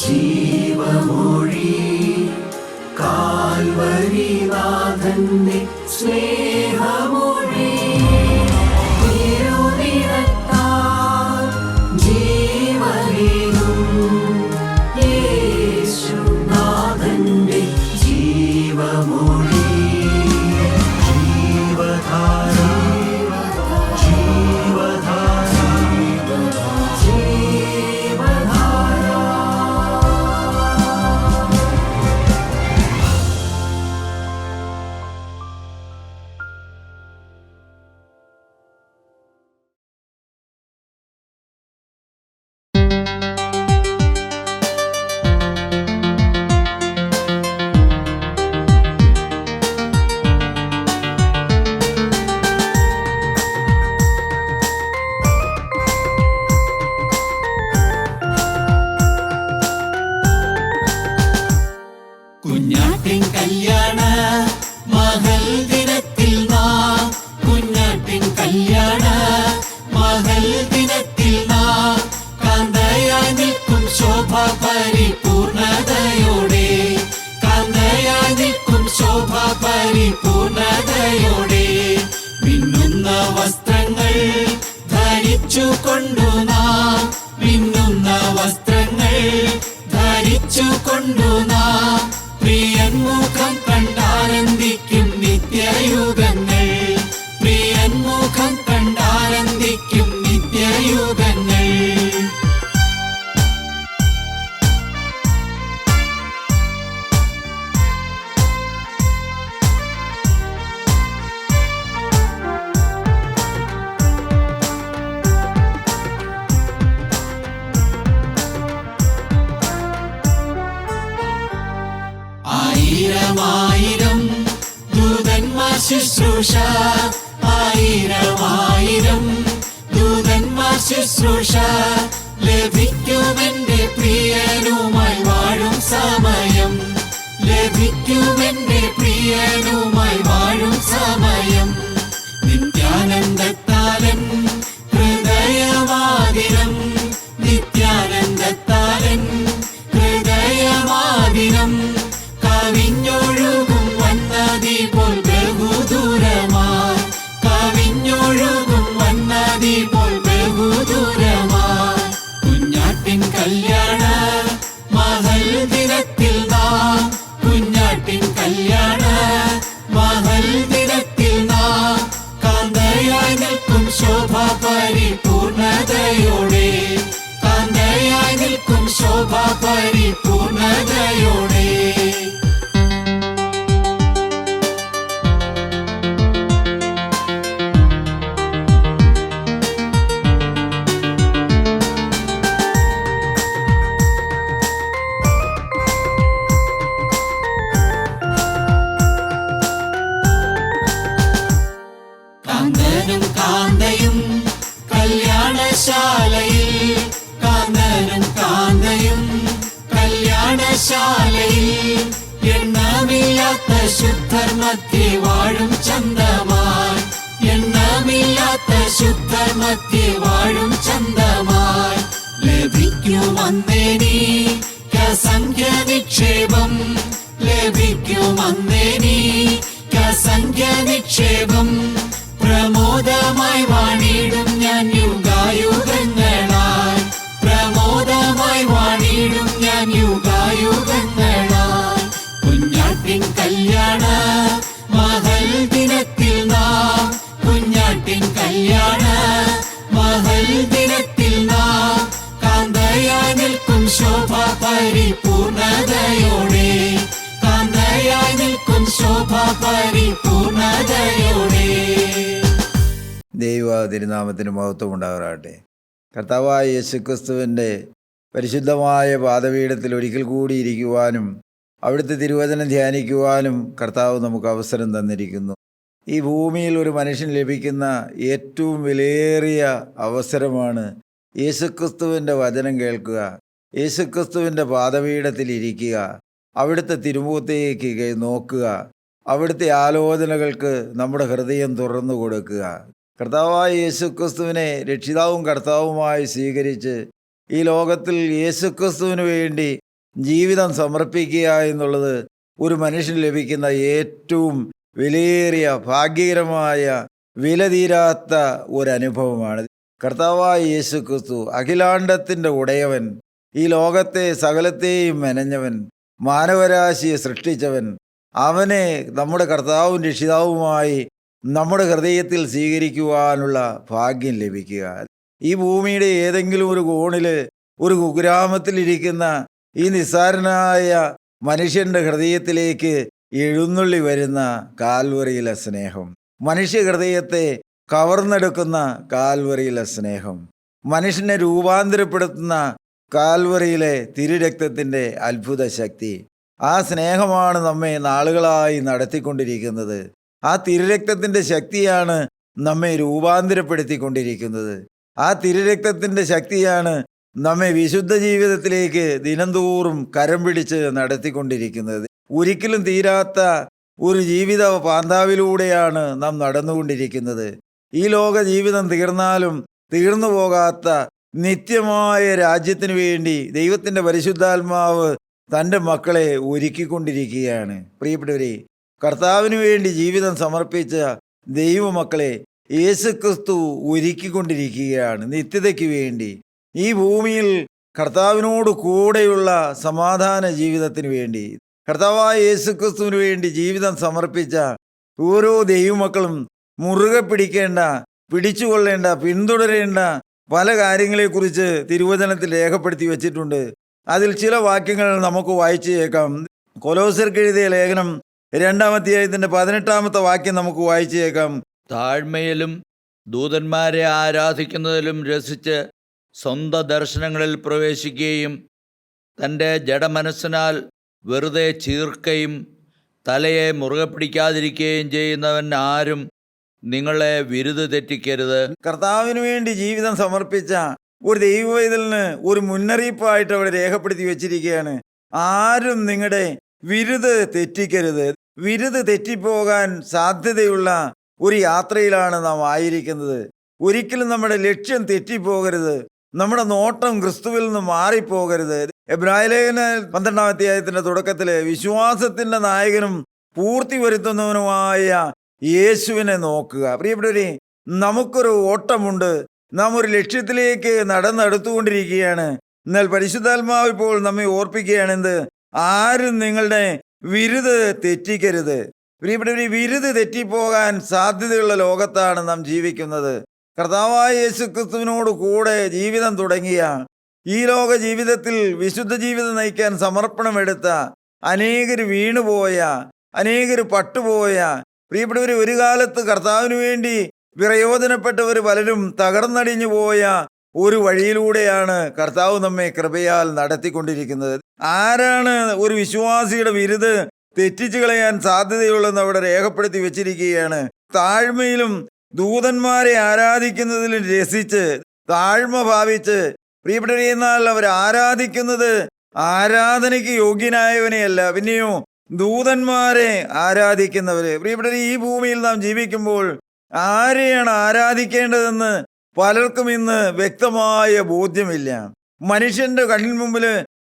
ജീവമൊഴി കാൽവരിനാഥന്റെ സ്നേഹമൊഴി തിരുനിറത്താൽ ജീവനേകും യേശുനാഥന്റെ ജീവമൊഴി ജീവധാര ജീവധാര ജീവധാര. കുഞ്ഞാട്ടിൻ കല്യാണ മഹൽ ദിനത്തിൽ നാം കുഞ്ഞാട്ടിൻ കല്യാണ മഹൽ ദിനത്തിൽ നാം കാന്തയായി നിൽക്കും ശോഭ പരിപൂർണതയോടെ കാന്തയായി നിൽക്കും ശോഭ പരിപൂർണതയോടെ മിന്നുന്ന വസ്ത്രങ്ങൾ ധരിച്ചു കൊണ്ടു നാം മിന്നുന്ന വസ്ത്രങ്ങൾ ധരിച്ചു കൊണ്ടു നാം പ്രിയൻ മുഖം കണ്ടാനന്ദിക്കും നിത്യയുഗങ്ങൾ പ്രിയൻ മുഖം കണ്ടാനന്ദിക്കും നിത്യയുഗങ്ങൾ. ആയിരം ദൂതന്മാർ ശുശ്രൂഷ ആയിരം ദൂതന്മാർ ശുശ്രൂഷ ലഭിക്കുമെന്റെ പ്രിയനുമായി വാഴും സമയം ലഭിക്കുമെന്റെ പ്രിയനുമായി വാഴും സമയം. നിത്യാനന്ദത്താലൻ ഹൃദയവാദിനം നിത്യാനന്ദത്താലൻ ഹൃദയവാദിനം കവിഞ്ഞൊഴുകും വന്നതി പോൽ ബഹുദൂരമായി കവിഞ്ഞൊഴുകും വന്നതി പോൽ ബഹുദൂരമായി. കുഞ്ഞാട്ടിൻ കല്യാണ മഹൽ ദിനത്തിൽ നാം കുഞ്ഞാട്ടിൻ കല്യാണ മഹൽ ദിനത്തിൽ നാം കാന്തയായി നിൽക്കും ശോഭ പരിപൂർണതയോടെ കാന്തയായി നിൽക്കും ശോഭ പരിപൂർണതയോടെ. കാന്തനും കാന്തയും കല്യാണശാലയിൽ കാന്തനും കാന്തയും കല്യാണശാലയിൽ എണ്ണമില്ലാത്ത ശുദ്ധർ മധ്യേ വാഴും ചന്തമായി എണ്ണമില്ലാത്ത ശുദ്ധർ മധ്യേ വാഴും ചന്തമായി. ലഭിക്കുമന്നേനിക്കസംഖ്യ നിക്ഷേപം ലഭിക്കുമന്നേനിക്കസംഖ്യ നിക്ഷേപം പ്രമോദമായി വാണിടും ഞാൻ യുഗായുഗങ്ങളായി പ്രമോദമായി വാണിടും ഞാൻ യുഗായുഗങ്ങളായി. കുഞ്ഞാട്ടിൻ കല്യാണ മഹൽ ദിനത്തിൽ നാം കുഞ്ഞാട്ടിൻ കല്യാണ മഹൽ ദിനത്തിൽ നാം കാന്തയായി നിൽക്കും ശോഭ പരിപൂർണതയോടെ കാന്തയായി നിൽക്കും ശോഭ പരിപൂർണതയോടെ. ദൈവ തിരുനാമത്തിന് മഹത്വം ഉണ്ടാകട്ടെ. കർത്താവായ യേശുക്രിസ്തുവിൻ്റെ പരിശുദ്ധമായ പാദപീഠത്തിൽ ഒരിക്കൽ കൂടി ഇരിക്കുവാനും അവിടുത്തെ തിരുവചനം ധ്യാനിക്കുവാനും കർത്താവ് നമുക്ക് അവസരം തന്നിരിക്കുന്നു. ഈ ഭൂമിയിൽ ഒരു മനുഷ്യന് ലഭിക്കുന്ന ഏറ്റവും വിലയേറിയ അവസരമാണ് യേശുക്രിസ്തുവിൻ്റെ വചനം കേൾക്കുക, യേശുക്രിസ്തുവിൻ്റെ പാദപീഠത്തിൽ ഇരിക്കുക, അവിടുത്തെ തിരുമുഖത്തേക്ക് നോക്കുക, അവിടുത്തെ ആലോചനകൾക്ക് നമ്മുടെ ഹൃദയം തുറന്നു കൊടുക്കുക. കർത്താവായ യേശുക്രിസ്തുവിനെ രക്ഷിതാവും കർത്താവുമായി സ്വീകരിച്ച് ഈ ലോകത്തിൽ യേശുക്രിസ്തുവിന് വേണ്ടി ജീവിതം സമർപ്പിക്കുക എന്നുള്ളത് ഒരു മനുഷ്യന് ലഭിക്കുന്ന ഏറ്റവും വിലയേറിയ ഭാഗ്യകരമായ വിലതീരാത്ത ഒരനുഭവമാണ്. കർത്താവായ യേശു ക്രിസ്തു അഖിലാണ്ടത്തിൻ്റെ ഉടയവൻ, ഈ ലോകത്തെ സകലത്തെയും മെനഞ്ഞവൻ, മാനവരാശിയെ സൃഷ്ടിച്ചവൻ, അവനെ നമ്മുടെ കർത്താവും രക്ഷിതാവുമായി നമ്മുടെ ഹൃദയത്തിൽ സ്വീകരിക്കുവാനുള്ള ഭാഗ്യം ലഭിക്കുക. ഈ ഭൂമിയുടെ ഏതെങ്കിലും ഒരു കോണിൽ ഒരു കുഗ്രാമത്തിലിരിക്കുന്ന ഈ നിസ്സാരനായ മനുഷ്യൻ്റെ ഹൃദയത്തിലേക്ക് എഴുന്നള്ളി വരുന്ന കാൽവറിയിലെ സ്നേഹം, മനുഷ്യ ഹൃദയത്തെ കവർന്നെടുക്കുന്ന കാൽവറിയിലെ സ്നേഹം, മനുഷ്യനെ രൂപാന്തരപ്പെടുത്തുന്ന കാൽവറിയിലെ തിരുരക്തത്തിൻ്റെ അത്ഭുത ശക്തി, ആ സ്നേഹമാണ് നമ്മെ നാളുകളായി നടത്തിക്കൊണ്ടിരിക്കുന്നത്. ആ തിരുരക്തത്തിൻ്റെ ശക്തിയാണ് നമ്മെ രൂപാന്തരപ്പെടുത്തിക്കൊണ്ടിരിക്കുന്നത്. ആ തിരുരക്തത്തിൻ്റെ ശക്തിയാണ് നമ്മെ വിശുദ്ധ ജീവിതത്തിലേക്ക് ദിനംതോറും കരം പിടിച്ച് നടത്തിക്കൊണ്ടിരിക്കുന്നത്. ഒരിക്കലും തീരാത്ത ഒരു ജീവിത പാന്താവിലൂടെയാണ് നാം നടന്നുകൊണ്ടിരിക്കുന്നത്. ഈ ലോക ജീവിതം തീർന്നാലും തീർന്നു പോകാത്ത നിത്യമായ രാജ്യത്തിനു വേണ്ടി ദൈവത്തിൻ്റെ പരിശുദ്ധാത്മാവ് തൻ്റെ മക്കളെ ഒരുക്കിക്കൊണ്ടിരിക്കുകയാണ്. പ്രിയപ്പെട്ടവരെ, കർത്താവിന് വേണ്ടി ജീവിതം സമർപ്പിച്ച ദൈവമക്കളെ യേശുക്രിസ്തു ഒരുക്കിക്കൊണ്ടിരിക്കുകയാണ് നിത്യതയ്ക്ക് വേണ്ടി. ഈ ഭൂമിയിൽ കർത്താവിനോട് കൂടെയുള്ള സമാധാന ജീവിതത്തിന് വേണ്ടി കർത്താവായ യേശുക്രിസ്തുവിന് വേണ്ടി ജീവിതം സമർപ്പിച്ച ഓരോ ദൈവമക്കളും മുറുകെ പിടിക്കേണ്ട, പിടിച്ചുകൊള്ളേണ്ട, പിന്തുടരേണ്ട പല കാര്യങ്ങളെക്കുറിച്ച് തിരുവചനത്തിൽ രേഖപ്പെടുത്തി വച്ചിട്ടുണ്ട്. അതിൽ ചില വാക്യങ്ങൾ നമുക്ക് വായിച്ചു കേൾക്കാം. കൊലോസ്യർക്ക് എഴുതിയ ലേഖനം 2-ാം അധ്യായത്തിൻ്റെ 18-ാമത്തെ വാക്യം നമുക്ക് വായിച്ചു കേൾക്കാം. താഴ്മയിലും ദൂതന്മാരെ ആരാധിക്കുന്നതിലും രസിച്ച് സ്വന്തം ദർശനങ്ങളിൽ പ്രവേശിക്കുകയും തൻ്റെ ജഡമനസ്സിനാൽ വെറുതെ ചീർക്കുകയും തലയെ മുറുകെ പിടിക്കാതിരിക്കുകയും ചെയ്യുന്നവൻ ആരും നിങ്ങളെ വിരുത് തെറ്റിക്കരുത്. കർത്താവിന് വേണ്ടി ജീവിതം സമർപ്പിച്ച ഒരു ദൈവവേദലിന് ഒരു മുന്നറിയിപ്പായിട്ട് അവിടെ രേഖപ്പെടുത്തി വെച്ചിരിക്കുകയാണ്. ആരും നിങ്ങളുടെ വിരുത് തെറ്റിക്കരുത്. വിരുത് തെറ്റിപ്പോകാൻ സാധ്യതയുള്ള ഒരു യാത്രയിലാണ് നാം ആയിരിക്കുന്നത്. ഒരിക്കലും നമ്മുടെ ലക്ഷ്യം തെറ്റിപ്പോകരുത്. നമ്മുടെ നോട്ടം ക്രിസ്തുവിൽ നിന്ന് മാറിപ്പോകരുത്. എബ്രായ ലേഖന 12-ാം അധ്യായത്തിൻ്റെ തുടക്കത്തിൽ വിശ്വാസത്തിൻ്റെ നായകനും പൂർത്തി വരുത്തുന്നവനുമായ യേശുവിനെ നോക്കുക. പ്രിയപ്പെട്ടവരെ, നമുക്കൊരു ഓട്ടമുണ്ട്. നാം ഒരു ലക്ഷ്യത്തിലേക്ക് നടന്നെടുത്തുകൊണ്ടിരിക്കുകയാണ്. എന്നാൽ പരിശുദ്ധാത്മാവ് ഇപ്പോൾ നമ്മെ ഓർപ്പിക്കുകയാണെന്ത്? ആരും നിങ്ങളുടെ വിരുത് തെറ്റിക്കരുത്. പ്രിയപ്പെട്ടവരെ, വിരുത് തെറ്റിപ്പോകാൻ സാധ്യതയുള്ള ലോകത്താണ് നാം ജീവിക്കുന്നത്. കർത്താവായ യേശുക്രിസ്തുവിനോട് കൂടെ ജീവിതം തുടങ്ങിയ, ഈ ലോക ജീവിതത്തിൽ വിശുദ്ധ ജീവിതം നയിക്കാൻ സമർപ്പണമെടുത്ത അനേകർ വീണുപോയ, അനേകർ പട്ടുപോയ പ്രിയപ്പെട്ടവർ, ഒരു കാലത്ത് കർത്താവിന് വേണ്ടി പ്രയോജനപ്പെട്ടവർ പലരും തകർന്നടിഞ്ഞു പോയ ഒരു വഴിയിലൂടെയാണ് കർത്താവ് നമ്മെ കൃപയാൽ നടത്തിക്കൊണ്ടിരിക്കുന്നത്. ആരാണ് ഒരു വിശ്വാസിയുടെ വിരുത് തെറ്റിച്ചു കളയാൻ സാധ്യതയുള്ളതെന്ന് അവിടെ രേഖപ്പെടുത്തി വെച്ചിരിക്കുകയാണ്. താഴ്മയിലും ദൂതന്മാരെ ആരാധിക്കുന്നതിലും രസിച്ച്, താഴ്മ ഭാവിച്ച്, പ്രിയപ്പെട്ടവരെ, എന്നാൽ അവർ ആരാധിക്കുന്നത് ആരാധനയ്ക്ക് യോഗ്യനായവനെയല്ല, പിന്നെയോ ദൂതന്മാരെ ആരാധിക്കുന്നവര്. പ്രിയപ്പെട്ടവരെ, ഈ ഭൂമിയിൽ നാം ജീവിക്കുമ്പോൾ ആരെയാണ് ആരാധിക്കേണ്ടതെന്ന് പലർക്കും ഇന്ന് വ്യക്തമായ ബോധ്യമില്ല. മനുഷ്യന്റെ കണ്ണിന് മുമ്പിൽ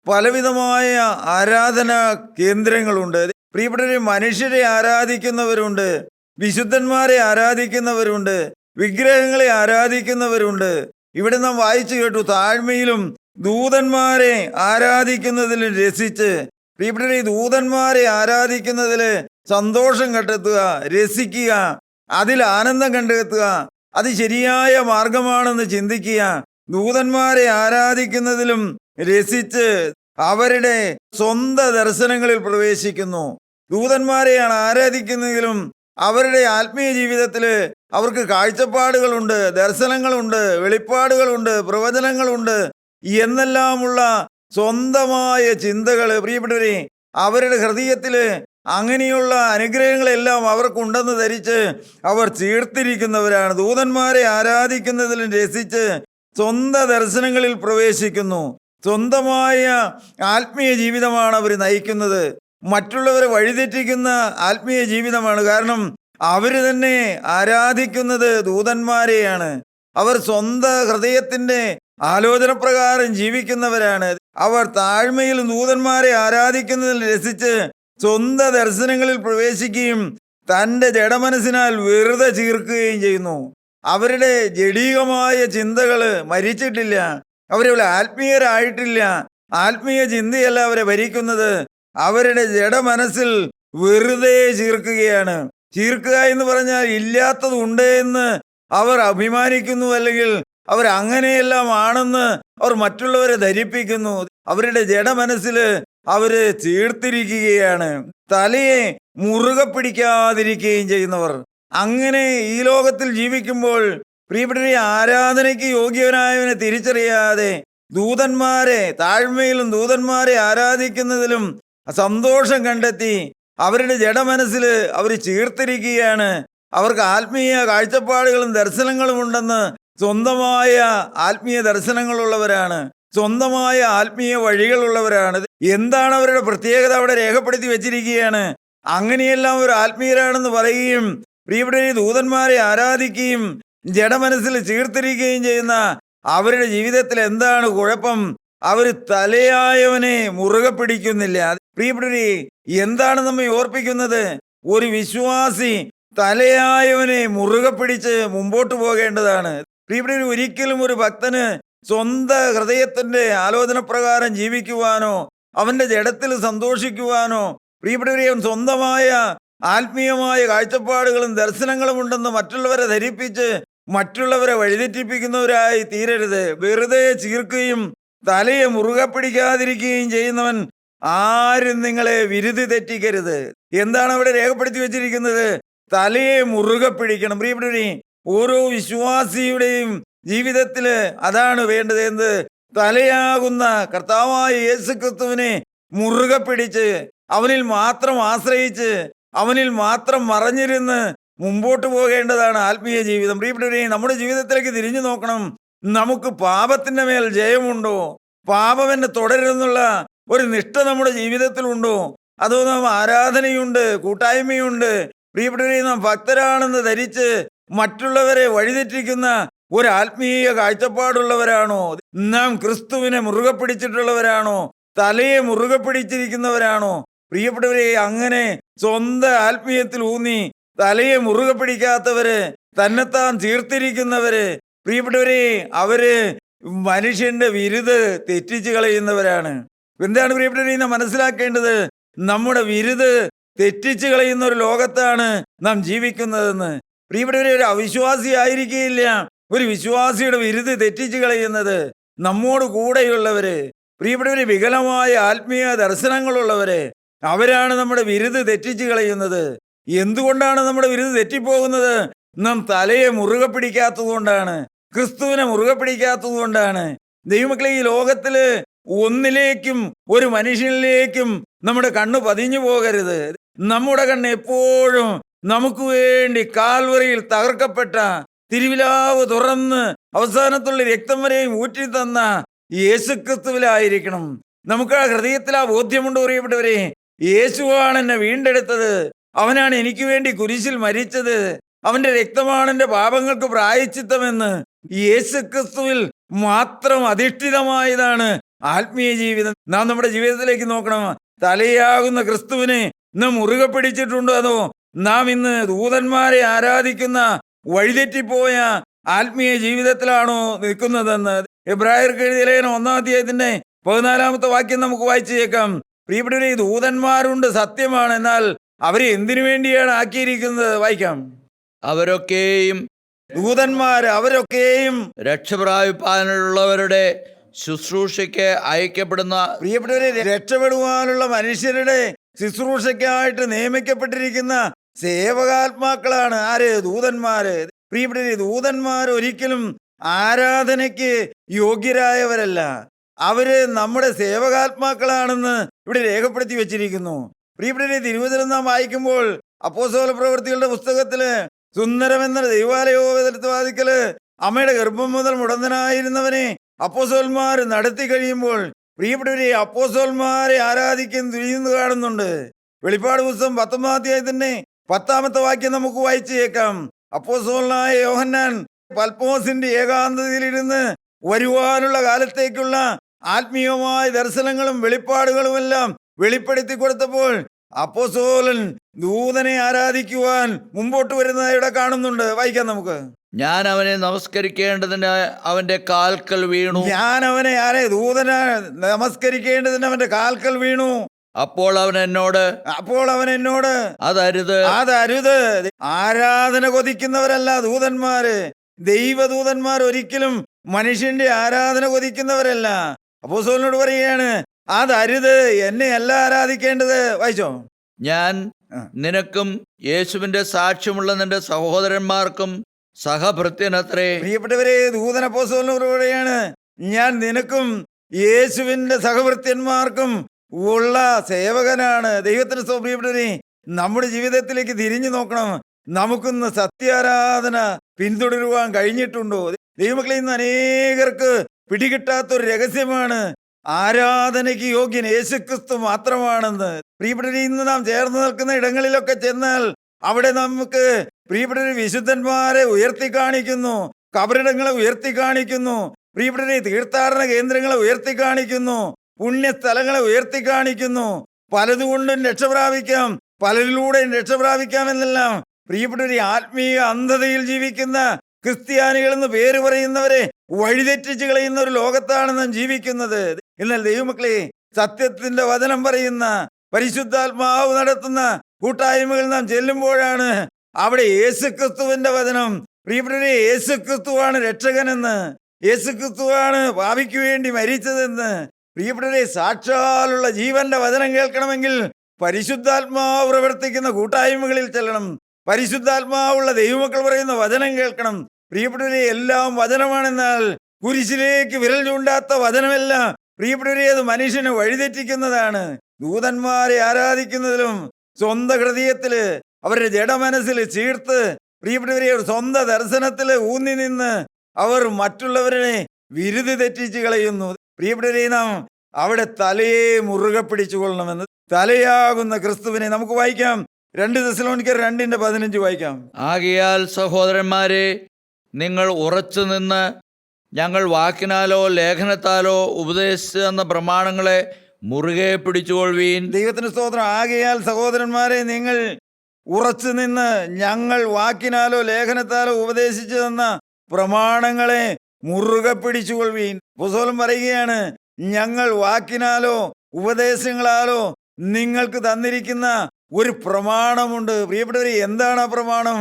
പലവിധമായ ആരാധനാ കേന്ദ്രങ്ങളുണ്ട്. പ്രിയപ്പെട്ടവരെ, മനുഷ്യരെ ആരാധിക്കുന്നവരുണ്ട്, വിശുദ്ധന്മാരെ ആരാധിക്കുന്നവരുണ്ട്, വിഗ്രഹങ്ങളെ ആരാധിക്കുന്നവരുണ്ട്. ഇവിടെ നാം വായിച്ചു കേട്ടു, താഴ്മയിലും ദൂതന്മാരെ ആരാധിക്കുന്നതിലും രസിച്ച്. പ്രിയപ്പെട്ടവരെ, ദൂതന്മാരെ ആരാധിക്കുന്നതിൽ സന്തോഷം കണ്ടെത്തുക, രസിക്കുക, അതിൽ ആനന്ദം കണ്ടെത്തുക, അത് ശരിയായ മാർഗമാണെന്ന് ചിന്തിക്കുക. ദൂതന്മാരെ ആരാധിക്കുന്നതിലും രസിച്ച് അവരുടെ സ്വന്തം ദർശനങ്ങളിൽ പ്രവേശിക്കുന്നു. ദൂതന്മാരെയാണ് ആരാധിക്കുന്നതിലും അവരുടെ ആത്മീയ ജീവിതത്തിൽ അവർക്ക് കാഴ്ചപ്പാടുകളുണ്ട്, ദർശനങ്ങളുണ്ട്, വെളിപ്പാടുകളുണ്ട്, പ്രവചനങ്ങളുണ്ട് എന്നെല്ലാമുള്ള സ്വന്തമായ ചിന്തകൾ. പ്രിയപ്പെട്ടവരെ, അവരുടെ ഹൃദയത്തിൽ അങ്ങനെയുള്ള അനുഗ്രഹങ്ങളെല്ലാം അവർക്കുണ്ടെന്ന് ധരിച്ച് അവർ ചീർത്തിരിക്കുന്നവരാണ്. ദൂതന്മാരെ ആരാധിക്കുന്നതിലും രസിച്ച് സ്വന്തം ദർശനങ്ങളിൽ പ്രവേശിക്കുന്നു. സ്വന്തമായ ആത്മീയ ജീവിതമാണ് അവർ നയിക്കുന്നത്. മറ്റുള്ളവരെ വഴിതെറ്റിക്കുന്ന ആത്മീയ ജീവിതമാണ്. കാരണം അവർ തന്നെ ആരാധിക്കുന്നത് ദൂതന്മാരെയാണ്. അവർ സ്വന്തം ഹൃദയത്തിൻ്റെ ആലോചന പ്രകാരം ജീവിക്കുന്നവരാണ്. അവർ താഴ്മയിൽ ദൂതന്മാരെ ആരാധിക്കുന്നതിൽ രസിച്ച് സ്വന്തം ദർശനങ്ങളിൽ പ്രവേശിക്കുകയും തൻ്റെ ജഡമനസ്സിനാൽ വെറുതെ ചീർക്കുകയും ചെയ്യുന്നു. അവരുടെ ജഡീകമായ ചിന്തകൾ മരിച്ചിട്ടില്ല. അവരുടെ ആത്മീയരായിട്ടില്ല. ആത്മീയ ചിന്തയല്ല അവരെ ഭരിക്കുന്നത്. അവരുടെ ജഡമനസ്സിൽ വെറുതെ ചീർക്കുകയാണ്. ചീർക്കുക എന്ന് പറഞ്ഞാൽ ഇല്ലാത്തതുണ്ട് എന്ന് അവർ അഭിമാനിക്കുന്നു, അല്ലെങ്കിൽ അവർ അങ്ങനെയെല്ലാം ആണെന്ന് അവർ മറ്റുള്ളവരെ ധരിപ്പിക്കുന്നു. അവരുടെ ജഡമനസ്സിൽ അവര് ചീർത്തിരിക്കുകയാണ്. തലയെ മുറുകെ പിടിക്കാതിരിക്കുകയും ചെയ്യുന്നവർ. അങ്ങനെ ഈ ലോകത്തിൽ ജീവിക്കുമ്പോൾ പ്രിയപ്പെട്ടവരെ, ആരാധനയ്ക്ക് യോഗ്യവനായവനെ തിരിച്ചറിയാതെ ദൂതന്മാരെ, താഴ്മയിലും ദൂതന്മാരെ ആരാധിക്കുന്നതിലും സന്തോഷം കണ്ടെത്തി അവരുടെ ജഡമനസ്സിൽ അവർ ചീർത്തിരിക്കുകയാണ്. അവർക്ക് ആത്മീയ കാഴ്ചപ്പാടുകളും ദർശനങ്ങളും ഉണ്ടെന്ന് സ്വന്തമായ ആത്മീയ ദർശനങ്ങളുള്ളവരാണ്, സ്വന്തമായ ആത്മീയ വഴികളുള്ളവരാണ്. എന്താണ് അവരുടെ പ്രത്യേകത അവിടെ രേഖപ്പെടുത്തി വെച്ചിരിക്കുകയാണ്. അങ്ങനെയെല്ലാം ഒരു ആത്മീയരാണെന്ന് പറയുകയും പ്രിയപ്പെട്ടവരെ ദൂതന്മാരെ ആരാധിക്കുകയും ജഡമനസ്സിൽ ചീർത്തിരിക്കുകയും ചെയ്യുന്ന അവരുടെ ജീവിതത്തിൽ എന്താണ് കുഴപ്പം? അവർ തലയായവനെ മുറുകെ പിടിക്കുന്നില്ല. പ്രിയപ്പെട്ടവരെ, എന്താണ് നമ്മെ ഓർപ്പിക്കുന്നത്? ഒരു വിശ്വാസി തലയായവനെ മുറുകെ പിടിച്ച് മുമ്പോട്ട് പോകേണ്ടതാണ്. പ്രിയപ്പെട്ടവരെ, ഒരിക്കലും ഒരു ഭക്തന് സ്വന്തം ഹൃദയത്തിന്റെ ആലോചന പ്രകാരം ജീവിക്കുവാനോ അവന്റെ ജഡത്തിൽ സന്തോഷിക്കുവാനോ, പ്രിയപ്പെട്ടവരെ, സ്വന്തമായ ആത്മീയമായ കാഴ്ചപ്പാടുകളും ദർശനങ്ങളും ഉണ്ടെന്ന് മറ്റുള്ളവരെ ധരിപ്പിച്ച് മറ്റുള്ളവരെ വഴിതെറ്റിപ്പിക്കുന്നവരായി തീരരുത്. വെറുതെ ചീർക്കുകയും തലയെ മുറുകെ പിടിക്കാതിരിക്കുകയും ചെയ്യുന്നവൻ ആരും നിങ്ങളെ വിരുതി തെറ്റിക്കരുത്. എന്താണ് അവിടെ രേഖപ്പെടുത്തി വെച്ചിരിക്കുന്നത്? തലയെ മുറുകെ പിടിക്കണം. പ്രിയപ്പെട്ടവരെ, ഓരോ വിശ്വാസിയുടെയും ജീവിതത്തില് അതാണ് വേണ്ടത്. എന്ത്? തലയാകുന്ന കർത്താവായ യേശുക്രിസ്തുവിനെ മുറുകെ പിടിച്ച് അവനിൽ മാത്രം ആശ്രയിച്ച് അവനിൽ മാത്രം മറഞ്ഞിരുന്ന് മുമ്പോട്ട് പോകേണ്ടതാണ് ആത്മീയ ജീവിതം. പ്രിയപ്പെട്ടവരെ, നമ്മുടെ ജീവിതത്തിലേക്ക് തിരിഞ്ഞു നോക്കണം. നമുക്ക് പാപത്തിന്റെ മേൽ ജയമുണ്ടോ? പാപം എന്നെ തുടരുന്നുള്ള ഒരു നിഷ്ഠ നമ്മുടെ ജീവിതത്തിലുണ്ടോ? അതോ നാം ആരാധനയുണ്ട്, കൂട്ടായ്മയുണ്ട്, പ്രിയപ്പെട്ടവരെ നാം ഭക്തരാണെന്ന് ധരിച്ച് മറ്റുള്ളവരെ വഴിതെറ്റിക്കുന്ന ഒരു ആത്മീയ കാഴ്ചപ്പാടുള്ളവരാണോ? നാം ക്രിസ്തുവിനെ മുറുകെ പിടിച്ചിട്ടുള്ളവരാണോ? തലയെ മുറുകെ പിടിച്ചിരിക്കുന്നവരാണോ? പ്രിയപ്പെട്ടവരെ, അങ്ങനെ സ്വന്തം ആത്മീയത്തിൽ ഊന്നി തലയെ മുറുകെ പിടിക്കാത്തവര്, തന്നെത്താൻ ചീർത്തിരിക്കുന്നവര്, പ്രിയപ്പെട്ടവരെ, അവര് മനുഷ്യന്റെ വിരുത് തെറ്റിച്ച് കളയുന്നവരാണ്. എന്താണ് പ്രിയപ്പെട്ടവരെ നാം മനസ്സിലാക്കേണ്ടത്? നമ്മുടെ വിരുത് തെറ്റിച്ച് കളയുന്ന ഒരു ലോകത്താണ് നാം ജീവിക്കുന്നതെന്ന്. പ്രിയപ്പെട്ടവരെ, ഒരു അവിശ്വാസി ആയിരിക്കുകയില്ല ഒരു വിശ്വാസിയുടെ വിരുത് തെറ്റിച്ച് കളയുന്നത്. നമ്മോട് കൂടെയുള്ളവര്, പ്രിയപ്പെട്ടവരെ, വികലമായ ആത്മീയ ദർശനങ്ങളുള്ളവര്, അവരാണ് നമ്മുടെ വിരുത് തെറ്റിച്ച് കളയുന്നത്. എന്തുകൊണ്ടാണ് നമ്മുടെ വിരുത് തെറ്റിപ്പോകുന്നത്? നാം തലയെ മുറുകെ പിടിക്കാത്തത് കൊണ്ടാണ്, ക്രിസ്തുവിനെ മുറുകെ പിടിക്കാത്തത് കൊണ്ടാണ്. ദൈവമക്കളെ, ഈ ലോകത്തില് ഒന്നിലേക്കും ഒരു മനുഷ്യനിലേക്കും നമ്മുടെ കണ്ണ് പതിഞ്ഞു പോകരുത്. നമ്മുടെ കണ്ണ് എപ്പോഴും നമുക്ക് വേണ്ടി കാൽവറിയിൽ തകർക്കപ്പെട്ട, തിരുവിലാവ് തുറന്ന് അവസാനത്തുള്ള രക്തം വരെയും ഊറ്റി തന്ന യേശുക്രിസ്തുവിലായിരിക്കണം. നമുക്ക് ആ ഹൃദയത്തിൽ ആ ബോധ്യമുണ്ട്. പ്രിയപ്പെട്ടവരെ, യേശുവാണ് എന്നെ വീണ്ടെടുത്തത്, അവനാണ് എനിക്ക് വേണ്ടി കുരിശിൽ മരിച്ചത്, അവന്റെ രക്തമാണ് എന്റെ പാപങ്ങൾക്ക് പ്രായശ്ചിത്തമെന്ന് യേശുക്രിസ്തുവിൽ മാത്രം അധിഷ്ഠിതമായതാണ് ആത്മീയ ജീവിതം. നാം നമ്മുടെ ജീവിതത്തിലേക്ക് നോക്കണം. തലയാകുന്ന ക്രിസ്തുവിനെ നാം മുറുകെ പിടിച്ചിട്ടുണ്ടോ? അതോ നാം ഇന്ന് ദൂതന്മാരെ ആരാധിക്കുന്ന വഴിതെറ്റിപ്പോയ ആത്മീയ ജീവിതത്തിലാണോ നിൽക്കുന്നതെന്ന് എബ്രായർക്ക് എഴുതിയ ലേഖനം 1-ാം അധ്യായത്തിന്റെ 14-ാമത്തെ വാക്യം നമുക്ക് വായിച്ചു കേൾക്കാം. പ്രിയപ്പെട്ടവരെ, ദൂതന്മാരുണ്ട്, സത്യമാണ്. എന്നാൽ അവരെ എന്തിനു വേണ്ടിയാണ് ആക്കിയിരിക്കുന്നത്? വായിക്കാം. അവരൊക്കെയും അവരൊക്കെയും രക്ഷപ്രാപിപ്പാനുള്ളവരുടെ ശുശ്രൂഷയ്ക്ക് അയക്കപ്പെടുന്ന, പ്രിയപ്പെട്ടവരെ, രക്ഷപ്പെടുവാനുള്ള മനുഷ്യരുടെ ശുശ്രൂഷയ്ക്കായിട്ട് നിയമിക്കപ്പെട്ടിരിക്കുന്ന സേവകാത്മാക്കളാണ് ആര്? ദൂതന്മാര്. പ്രിയപ്പെട്ടവരെ, ദൂതന്മാർ ഒരിക്കലും ആരാധനയ്ക്ക് യോഗ്യരായവരല്ല. അവര് നമ്മുടെ സേവകാത്മാക്കളാണെന്ന് ഇവിടെ രേഖപ്പെടുത്തി വെച്ചിരിക്കുന്നു. പ്രിയപ്പെട്ടവരെ, തിരുവചനം നാം വായിക്കുമ്പോൾ അപ്പോസ്തല പ്രവൃത്തികളുടെ പുസ്തകത്തില് സുന്ദരമെന്ന ദൈവാലയോപതലത്തില് അമ്മയുടെ ഗർഭം മുതൽ മുടന്തനായിരുന്നവനെ അപ്പോസ്തലന്മാർ നടത്തി കഴിയുമ്പോൾ, പ്രിയപ്പെട്ടവരെ, അപ്പോസ്തലന്മാരെ ആരാധിക്കുന്ന തുനിയുന്നു കാണുന്നുണ്ട്. വെളിപ്പാട് പുസ്തകം 19-ാം അധ്യായത്തിന്റെ 10-ാമത്തെ വാക്യം നമുക്ക് വായിച്ചു കേൾക്കാം. അപ്പോസ്തലനായ യോഹന്നാൻ പൽപോസിന്റെ ഏകാന്തതയിലിരുന്ന് വരുവാനുള്ള കാലത്തേക്കുള്ള ആത്മീയമായ ദർശനങ്ങളും വെളിപ്പാടുകളുമെല്ലാം വെളിപ്പെടുത്തി കൊടുത്തപ്പോൾ അപ്പോസ്തലൻ ദൂതനെ ആരാധിക്കുവാൻ മുമ്പോട്ട് വരുന്നതായി ഇവിടെ കാണുന്നുണ്ട്. വായിക്കാം നമുക്ക്. ഞാൻ അവനെ നമസ്കരിക്കേണ്ടതിന് അവന്റെ കാൽക്കൽ വീണു. ഞാൻ അവനെ ദൂതനെ നമസ്കരിക്കേണ്ടതിന് അവന്റെ കാൽക്കൽ വീണു. അപ്പോൾ അവൻ എന്നോട് അതരുത്. ആരാധന കൊതിക്കുന്നവരല്ല ദൂതന്മാര്. ദൈവദൂതന്മാർ ഒരിക്കലും മനുഷ്യന്റെ ആരാധന കൊതിക്കുന്നവരല്ല. അപ്പോസ്തലനോട് പറയുകയാണ്, അതരുത്, എന്നെ അല്ല ആരാധിക്കേണ്ടത്. വായിച്ചോ. ഞാൻ നിനക്കും യേശുവിന്റെ സാക്ഷ്യമുള്ള നിന്റെ സഹോദരന്മാർക്കും സഹഭൃത്യനത്രേ. പ്രിയപ്പെട്ടവരെ, ദൂതൻ അപ്പോസ്തലനോട് പറയുകയാണ്, ഞാൻ നിനക്കും യേശുവിന്റെ സഹഭൃത്യന്മാർക്കും ഉള്ള സേവകനാണ്. ദൈവത്തിന് പ്രിയപ്പെട്ടവരെ, നമ്മുടെ ജീവിതത്തിലേക്ക് തിരിഞ്ഞു നോക്കണം. നമുക്കിന്ന് സത്യാരാധന പിന്തുടരുവാൻ കഴിഞ്ഞിട്ടുണ്ടോ? ദൈവമക്കളെ, ഇന്ന് അനേകർക്ക് പിടികിട്ടാത്തൊരു രഹസ്യമാണ് ആരാധനയ്ക്ക് യോഗ്യൻ യേശുക്രിസ്തു മാത്രമാണെന്ന്. പ്രിയപ്പെട്ടവരെ, ഇന്ന് നാം ചേർന്ന് നിൽക്കുന്ന ഇടങ്ങളിലൊക്കെ ചെന്നാൽ അവിടെ നമുക്ക് പ്രിയപ്പെട്ടവരെ വിശുദ്ധന്മാരെ ഉയർത്തി കാണിക്കുന്നു, കബറിടങ്ങളെ ഉയർത്തി കാണിക്കുന്നു, പ്രിയപ്പെട്ടവരെ തീർത്ഥാടന കേന്ദ്രങ്ങളെ ഉയർത്തി കാണിക്കുന്നു, പുണ്യസ്ഥലങ്ങളെ ഉയർത്തി കാണിക്കുന്നു. പലതുകൊണ്ടും രക്ഷപ്രാപിക്കാം, പലരിലൂടെയും രക്ഷപ്രാപിക്കാമെന്നെല്ലാം പ്രിയപ്പെട്ടവരെ ആത്മീയ അന്ധതയിൽ ജീവിക്കുന്ന ക്രിസ്ത്യാനികൾ എന്ന് പേര് പറയുന്നവരെ വഴിതെറ്റിച്ച് കളയുന്ന ഒരു ലോകത്താണ് നാം ജീവിക്കുന്നത്. എന്നാൽ ദൈവമക്കളെ, സത്യത്തിന്റെ വചനം പറയുന്ന പരിശുദ്ധാത്മാവ് നടത്തുന്ന കൂട്ടായ്മകൾ നാം ചെല്ലുമ്പോഴാണ് അവിടെ യേശുക്രിസ്തുവിന്റെ വചനം, പ്രിയപ്പെട്ടവരെ യേശുക്രിസ്തുവാണ് രക്ഷകനെന്ന്, യേശുക്രിസ്തുവാണ് പാപിക്ക് വേണ്ടി മരിച്ചതെന്ന്, പ്രിയപ്പെട്ടവരെ സാക്ഷാലുള്ള ജീവന്റെ വചനം കേൾക്കണമെങ്കിൽ പരിശുദ്ധാത്മാവ് പ്രവർത്തിക്കുന്ന കൂട്ടായ്മകളിൽ ചെല്ലണം. പരിശുദ്ധാത്മാവുള്ള ദൈവമക്കൾ പറയുന്ന വചനം കേൾക്കണം. പ്രിയപ്പെട്ടവരെ, എല്ലാം വചനമാണെന്നാൽ കുരിശിലേക്ക് വിരൽ ചൂണ്ടാത്ത വചനമെല്ലാം പ്രിയപ്പെട്ടവരെ അത് മനുഷ്യനെ വഴിതെറ്റിക്കുന്നതാണ്. ദൂതന്മാരെ ആരാധിക്കുന്നതിലും സ്വന്തം ഹൃദയത്തില് അവരുടെ ജഡമനസ്സിൽ ചീർത്ത് പ്രിയപ്പെട്ടവരെ സ്വന്തം ദർശനത്തില് ഊന്നി നിന്ന് അവർ മറ്റുള്ളവരെ വിരുതി തെറ്റിച്ച് കളയുന്നു. പ്രിയപ്പെട്ടവരെ, നാം അവിടെ തലയെ മുറുകെ പിടിച്ചുകൊള്ളണമെന്ന്. തലയാകുന്ന ക്രിസ്തുവിനെ നമുക്ക് വായിക്കാം. 2 തെസ്സലോനിക്കർ 2:15 വായിക്കാം. ആകയാൽ സഹോദരന്മാരെ, നിങ്ങൾ ഉറച്ചു നിന്ന് ഞങ്ങൾ വാക്കിനാലോ ലേഖനത്താലോ ഉപദേശിച്ചു തന്ന പ്രമാണങ്ങളെ മുറുകെ പിടിച്ചുകൊള്ളുവീൻ. ദൈവത്തിന് സ്തോത്രം. ആകയാൽ സഹോദരന്മാരെ, നിങ്ങൾ ഉറച്ചു നിന്ന് ഞങ്ങൾ വാക്കിനാലോ ലേഖനത്താലോ ഉപദേശിച്ചു തന്ന പ്രമാണങ്ങളെ മുറുകെ പിടിച്ചുകൊള്ളുവീൻ. അപ്പോസ്തലൻ പറയുകയാണ്, ഞങ്ങൾ വാക്കിനാലോ ഉപദേശങ്ങളാലോ നിങ്ങൾക്ക് തന്നിരിക്കുന്ന ഒരു പ്രമാണമുണ്ട്. പ്രിയപ്പെട്ടവരെ, എന്താണ് ആ പ്രമാണം?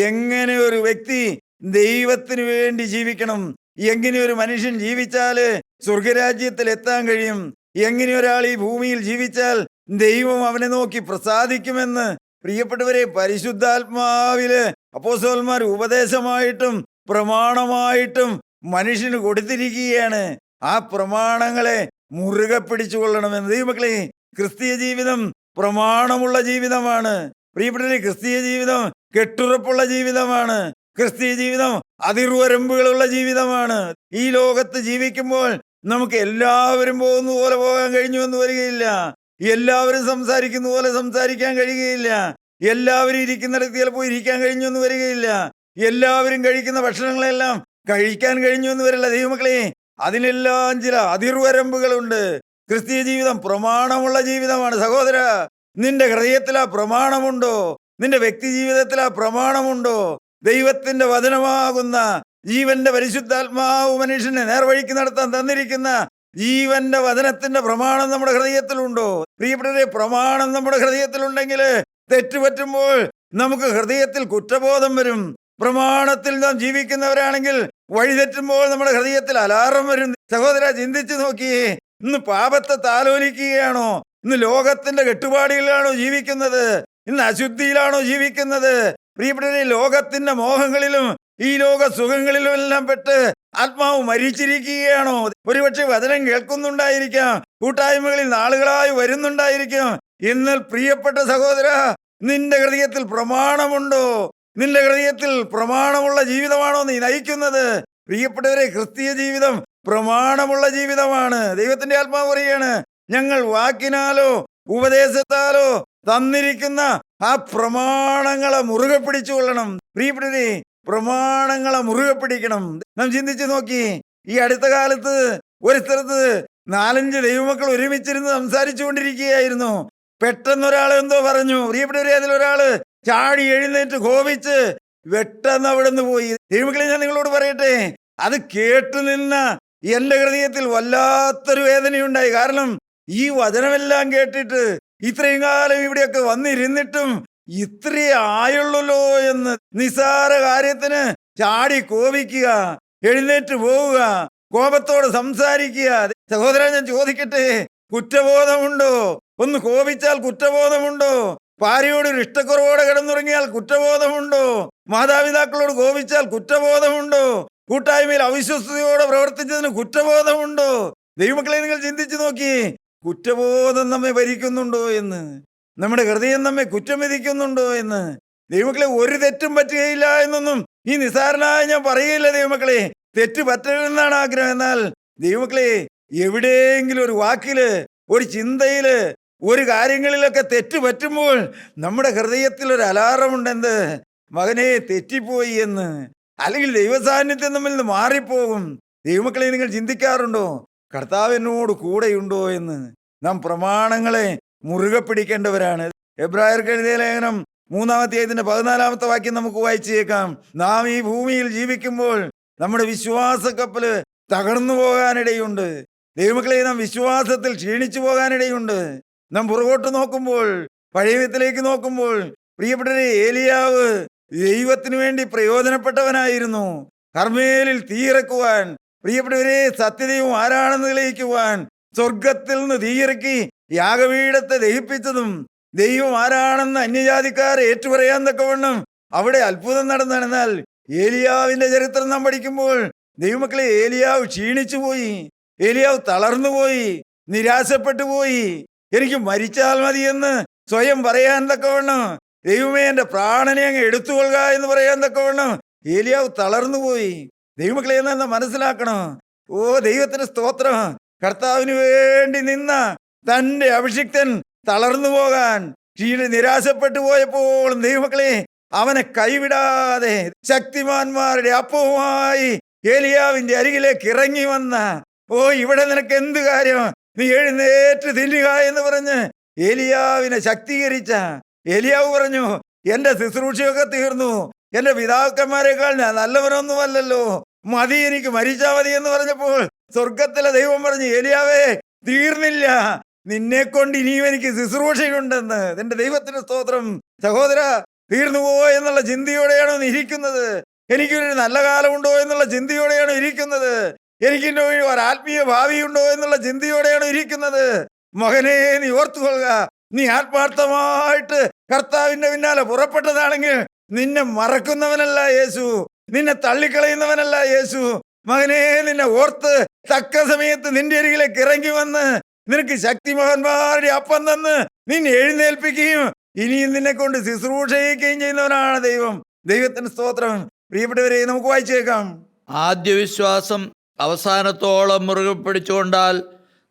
എങ്ങനെ ഒരു വ്യക്തി ദൈവത്തിന് വേണ്ടി ജീവിക്കണം, എങ്ങനെ ഒരു മനുഷ്യൻ ജീവിച്ചാല് സ്വർഗരാജ്യത്തിൽ എത്താൻ കഴിയും, എങ്ങനെ ഒരാൾ ഈ ഭൂമിയിൽ ജീവിച്ചാൽ ദൈവം അവനെ നോക്കി പ്രസാദിക്കുമെന്ന് പ്രിയപ്പെട്ടവരെ പരിശുദ്ധാത്മാവില് അപ്പോസ്തലന്മാർ ഉപദേശമായിട്ടും പ്രമാണമായിട്ടും മനുഷ്യന് കൊടുത്തിരിക്കുകയാണ്. ആ പ്രമാണങ്ങളെ മുറുകെ പിടിച്ചുകൊള്ളണമെന്ന്. ദൈവമക്കളെ, ക്രിസ്തീയ ജീവിതം പ്രമാണമുള്ള ജീവിതമാണ്. പ്രിയപ്പെട്ടവരെ, ക്രിസ്തീയ ജീവിതം കെട്ടുറപ്പുള്ള ജീവിതമാണ്. ക്രിസ്തീയ ജീവിതം അതിർവരമ്പുകളുള്ള ജീവിതമാണ്. ഈ ലോകത്ത് ജീവിക്കുമ്പോൾ നമുക്ക് എല്ലാവരും പോകുന്ന പോലെ പോകാൻ കഴിഞ്ഞു എന്ന് വരികയില്ല. എല്ലാവരും സംസാരിക്കുന്ന പോലെ സംസാരിക്കാൻ കഴിയുകയില്ല. എല്ലാവരും ഇരിക്കുന്നിടത്ത് ചിലപ്പോൾ ഇരിക്കാൻ കഴിഞ്ഞു എന്ന് വരികയില്ല. എല്ലാവരും കഴിക്കുന്ന ഭക്ഷണങ്ങളെല്ലാം കഴിക്കാൻ കഴിഞ്ഞു എന്ന് വരില്ല. ദൈവമക്കളെ, അതിനെല്ലാം ചില അതിർവരമ്പുകളുണ്ട്. ക്രിസ്തീയ ജീവിതം പ്രമാണമുള്ള ജീവിതമാണ്. സഹോദര, നിന്റെ ഹൃദയത്തിൽ ആ പ്രമാണമുണ്ടോ? നിന്റെ വ്യക്തി ജീവിതത്തിൽ ആ പ്രമാണമുണ്ടോ? ദൈവത്തിന്റെ വചനമാകുന്ന ജീവന്റെ പരിശുദ്ധാത്മാവ് മനുഷ്യനെ നേർവഴിക്ക് നടത്താൻ തന്നിരിക്കുന്ന ജീവന്റെ വചനത്തിന്റെ പ്രമാണം നമ്മുടെ ഹൃദയത്തിലുണ്ടോ? പ്രിയപ്പെട്ടവരെ, പ്രമാണം നമ്മുടെ ഹൃദയത്തിലുണ്ടെങ്കിൽ തെറ്റുപറ്റുമ്പോൾ നമുക്ക് ഹൃദയത്തിൽ കുറ്റബോധം വരും. പ്രമാണത്തിൽ നാം ജീവിക്കുന്നവരാണെങ്കിൽ വഴിതെറ്റുമ്പോൾ നമ്മുടെ ഹൃദയത്തിൽ അലാറം വരും. സഹോദര, ചിന്തിച്ചു നോക്കിയേ, ഇന്ന് പാപത്തെ താലോലിക്കുകയാണോ? ഇന്ന് ലോകത്തിന്റെ കെട്ടുപാടുകളിലാണോ ജീവിക്കുന്നത്? ഇന്ന് അശുദ്ധിയിലാണോ ജീവിക്കുന്നത്? പ്രിയപ്പെട്ടവരെ, ലോകത്തിന്റെ മോഹങ്ങളിലും ഈ ലോക സുഖങ്ങളിലും എല്ലാം പെട്ട് ആത്മാവ് മരിച്ചിരിക്കുകയാണോ? ഒരുപക്ഷെ വചനം കേൾക്കുന്നുണ്ടായിരിക്കാം, കൂട്ടായ്മകളിൽ നാളുകളായി വരുന്നുണ്ടായിരിക്കാം. എന്നാൽ പ്രിയപ്പെട്ട സഹോദര, നിന്റെ ഹൃദയത്തിൽ പ്രമാണമുണ്ടോ? നിന്റെ ഹൃദയത്തിൽ പ്രമാണമുള്ള ജീവിതമാണോ നീ നയിക്കുന്നത്? പ്രിയപ്പെട്ടവരെ, ക്രിസ്തീയ ജീവിതം പ്രമാണമുള്ള ജീവിതമാണ്. ദൈവത്തിന്റെ ആത്മാവ് പറയുകയാണ്, ഞങ്ങൾ വാക്കിനാലോ ഉപദേശത്താലോ തന്നിരിക്കുന്ന ആ പ്രമാണങ്ങളെ മുറുകെ പിടിച്ചുകൊള്ളണം. പ്രിയപ്പെട്ടവരെ, പ്രമാണങ്ങളെ മുറുകെ പിടിക്കണം. നാം ചിന്തിച്ചു നോക്കി, ഈ അടുത്ത കാലത്ത് ഒരു സ്ഥലത്ത് 4-5 ദൈവമക്കൾ ഒരുമിച്ചിരുന്ന് സംസാരിച്ചു കൊണ്ടിരിക്കുകയായിരുന്നു. പെട്ടെന്നൊരാൾ എന്തോ പറഞ്ഞു. പ്രിയപ്പെട്ടവരെ, അതിലൊരാള് ചാടി എഴുന്നേറ്റ് കോപിച്ച് പെട്ടെന്ന് അവിടെ നിന്ന് പോയി. ദൈവമക്കളെ, ഞാൻ നിങ്ങളോട് പറയട്ടെ, അത് കേട്ടു നിന്ന എന്റെ ഹൃദയത്തിൽ വല്ലാത്തൊരു വേദനയുണ്ടായി. കാരണം ഈ വചനമെല്ലാം കേട്ടിട്ട് ഇത്രയും കാലം ഇവിടെയൊക്കെ വന്നിരുന്നിട്ടും ഇത്രേ ആയുള്ളല്ലോ എന്ന് നിസ്സാര കാര്യത്തിന് ചാടി കോപിക്കുക, എഴുന്നേറ്റ് പോവുക, കോപത്തോട് സംസാരിക്കുക. സഹോദരൻ, ഞാൻ ചോദിക്കട്ടെ, കുറ്റബോധമുണ്ടോ? ഒന്ന് കോപിച്ചാൽ കുറ്റബോധമുണ്ടോ? ഭാര്യയോട് ഒരു ഇഷ്ടക്കുറവോടെ കിടന്നുറങ്ങിയാൽ കുറ്റബോധമുണ്ടോ? മാതാപിതാക്കളോട് കോപിച്ചാൽ കുറ്റബോധമുണ്ടോ? കൂട്ടായ്മയിൽ അവിശ്വസ്തയോടെ പ്രവർത്തിച്ചതിന് കുറ്റബോധമുണ്ടോ? ദൈവമക്കളെ, നിങ്ങൾ ചിന്തിച്ചു നോക്കി, കുറ്റബോധം നമ്മെ ഭരിക്കുന്നുണ്ടോ എന്ന്, നമ്മുടെ ഹൃദയം നമ്മെ കുറ്റം വിധിക്കുന്നുണ്ടോ എന്ന്. ദൈവമക്കളെ, ഒരു തെറ്റും പറ്റുകയില്ല എന്നൊന്നും ഈ നിസ്സാരനായ ഞാൻ പറയുകയില്ല. ദൈവമക്കളെ, തെറ്റ് പറ്റണമെന്നാണ് ആഗ്രഹം. എന്നാൽ ദൈവമക്കളെ, എവിടെയെങ്കിലും ഒരു വാക്കില്, ഒരു ചിന്തയില്, ഒരു കാര്യങ്ങളിലൊക്കെ തെറ്റ് പറ്റുമ്പോൾ നമ്മുടെ ഹൃദയത്തിൽ ഒരു അലാറമുണ്ട്. എന്ത്? മകനെ, തെറ്റിപ്പോയി എന്ന്. അല്ലെങ്കിൽ ദൈവസാന്നിധ്യം നമ്മിൽ നിന്ന് മാറിപ്പോകും. ദൈവമക്കളെ, നിങ്ങൾ ചിന്തിക്കാറുണ്ടോ കർത്താവ് എന്നോട് കൂടെയുണ്ടോ എന്ന്? നാം പ്രമാണങ്ങളെ മുറുകെ പിടിക്കേണ്ടവരാണ്. എബ്രായർക്ക് എഴുതിയ ലേഖനം 3-ാമത്തെ വാക്യം നമുക്ക് വായിച്ചേക്കാം. നാം ഈ ഭൂമിയിൽ ജീവിക്കുമ്പോൾ നമ്മുടെ വിശ്വാസ കപ്പല് തകർന്നു പോകാനിടയുണ്ട്. ദൈവമക്കളെ, നാം വിശ്വാസത്തിൽ ക്ഷീണിച്ചു പോകാനിടയുണ്ട്. നാം പുറകോട്ട് നോക്കുമ്പോൾ, പഴയത്തിലേക്ക് നോക്കുമ്പോൾ, പ്രിയപ്പെട്ടവരെ, ഏലിയാവ് ദൈവത്തിനു വേണ്ടി പ്രയോജനപ്പെട്ടവനായിരുന്നു. കർമ്മേലിൽ തീയിറക്കുവാൻ, പ്രിയപ്പെട്ടവരെ, സത്യദൈവം ആരാണെന്ന് തെളിയിക്കുവാൻ സ്വർഗത്തിൽ നിന്ന് തീയിറക്കി യാഗപീഠത്തെ ദഹിപ്പിച്ചതും ദൈവം ആരാണെന്ന് അന്യജാതിക്കാരെ ഏറ്റുപറയാൻ തക്കവണ്ണം അവിടെ അത്ഭുതം നടന്നാണ്. എന്നാൽ ഏലിയാവിന്റെ ചരിത്രം നാം പഠിക്കുമ്പോൾ ദൈവമക്കളെ, ഏലിയാവ് ക്ഷീണിച്ചു പോയി, ഏലിയാവ് തളർന്നുപോയി, നിരാശപ്പെട്ടു പോയി. എനിക്ക് മരിച്ചാൽ മതിയെന്ന് സ്വയം പറയാൻ തക്കവണ്ണം, ദൈവമേ എൻ്റെ പ്രാണനെ അങ്ങ് എടുത്തുകൊള്ളുക എന്ന് പറയാൻ തക്കവണ്ണം ഏലിയാവ് തളർന്നുപോയി. ദൈവമക്കളെ, എന്നാ മനസ്സിലാക്കണം. ഓ, ദൈവത്തിന് സ്തോത്രം. കർത്താവിന് വേണ്ടി നിന്ന തൻ്റെ അഭിഷിക്തൻ തളർന്നു പോകാൻ, നിരാശപ്പെട്ടു പോയപ്പോൾ ദൈവമക്കളെ അവനെ കൈവിടാതെ ശക്തിമാന്മാരുടെ അപ്പവുമായി ഏലിയാവിന്റെ അരികിലേക്ക് ഇറങ്ങി വന്ന, ഓ, ഇവിടെ നിനക്ക് എന്ത് കാര്യം, നീ എഴുന്നേറ്റ് തിന്നുക എന്ന് പറഞ്ഞ് ഏലിയാവിനെ ശക്തീകരിച്ച ഏലിയാവ് പറഞ്ഞു, എന്റെ ശുശ്രൂഷയൊക്കെ തീർന്നു, എന്റെ പിതാക്കന്മാരെക്കാൾ ഞാൻ നല്ലവനൊന്നുമല്ലല്ലോ, മതി, എനിക്ക് മരിച്ചാ മതി എന്ന് പറഞ്ഞപ്പോൾ സ്വർഗത്തിലെ ദൈവം പറഞ്ഞു, ഏലിയാവേ, തീർന്നില്ല, നിന്നെ കൊണ്ട് ഇനിയും എനിക്ക് ശുശ്രൂഷയുണ്ടെന്ന്. എന്റെ ദൈവത്തിന് സ്തോത്രം. സഹോദര, തീർന്നുപോ എന്നുള്ള ചിന്തയോടെയാണോ നീ ഇരിക്കുന്നത്? എനിക്കൊരു നല്ല കാലമുണ്ടോ എന്നുള്ള ചിന്തയോടെയാണോ ഇരിക്കുന്നത്? എനിക്കിൻ്റെ ഒരു ആത്മീയ ഭാവിയുണ്ടോ എന്നുള്ള ചിന്തയോടെയാണോ ഇരിക്കുന്നത്? മകനെ, നീ ഓർത്തുകൊള്ളുക, നീ ആത്മാർത്ഥമായിട്ട് കർത്താവിന്റെ പിന്നാലെ പുറപ്പെട്ടതാണെങ്കിൽ നിന്നെ മറക്കുന്നവനല്ല യേശു, നിന്നെ തള്ളിക്കളയുന്നവനല്ല യേശു. മകനെ, നിന്നെ ഓർത്ത് തക്ക സമയത്ത് നിന്റെ അരികിലേക്ക് ഇറങ്ങി വന്ന് നിനക്ക് ശക്തിമഹാന്മാരുടെ അപ്പം തന്ന് നിന്നെ എഴുന്നേൽപ്പിക്കുകയും ഇനിയും നിന്നെ കൊണ്ട് ശുശ്രൂഷ ചെയ്യിക്കുകയും ചെയ്യുന്നവനാണ് ദൈവം. ദൈവത്തിന് സ്തോത്രം. പ്രിയപ്പെട്ടവരെ, നമുക്ക് വായിച്ചേക്കാം. ആദ്യ വിശ്വാസം അവസാനത്തോളം മുറുകെ പിടിച്ചുകൊണ്ടാൽ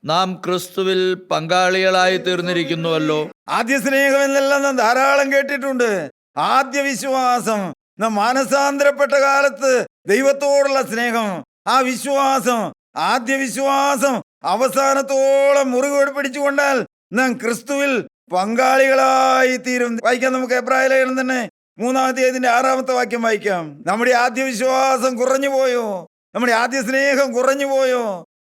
നാം ക്രിസ്തുവിൽ പങ്കാളികളായി തീർന്നിരിക്കുന്നുവല്ലോ. ആദ്യ സ്നേഹം എന്നെല്ലാം നാം ധാരാളം കേട്ടിട്ടുണ്ട്. ആദ്യ വിശ്വാസം, നാം മാനസാന്തരപ്പെട്ട കാലത്ത് ദൈവത്തോടുള്ള സ്നേഹം, ആ വിശ്വാസം, ആദ്യ വിശ്വാസം അവസാനത്തോളം മുറുകെ പിടിച്ചുകൊണ്ടാൽ നാം ക്രിസ്തുവിൽ പങ്കാളികളായി തീരും. വായിക്കാം നമുക്ക് എബ്രായ ലേഖനം തന്നെ 3-ാമത്തെ വാക്യം വായിക്കാം. നമ്മുടെ ആദ്യ വിശ്വാസം കുറഞ്ഞു പോയോ? നമ്മുടെ ആദ്യ സ്നേഹം കുറഞ്ഞു പോയോ?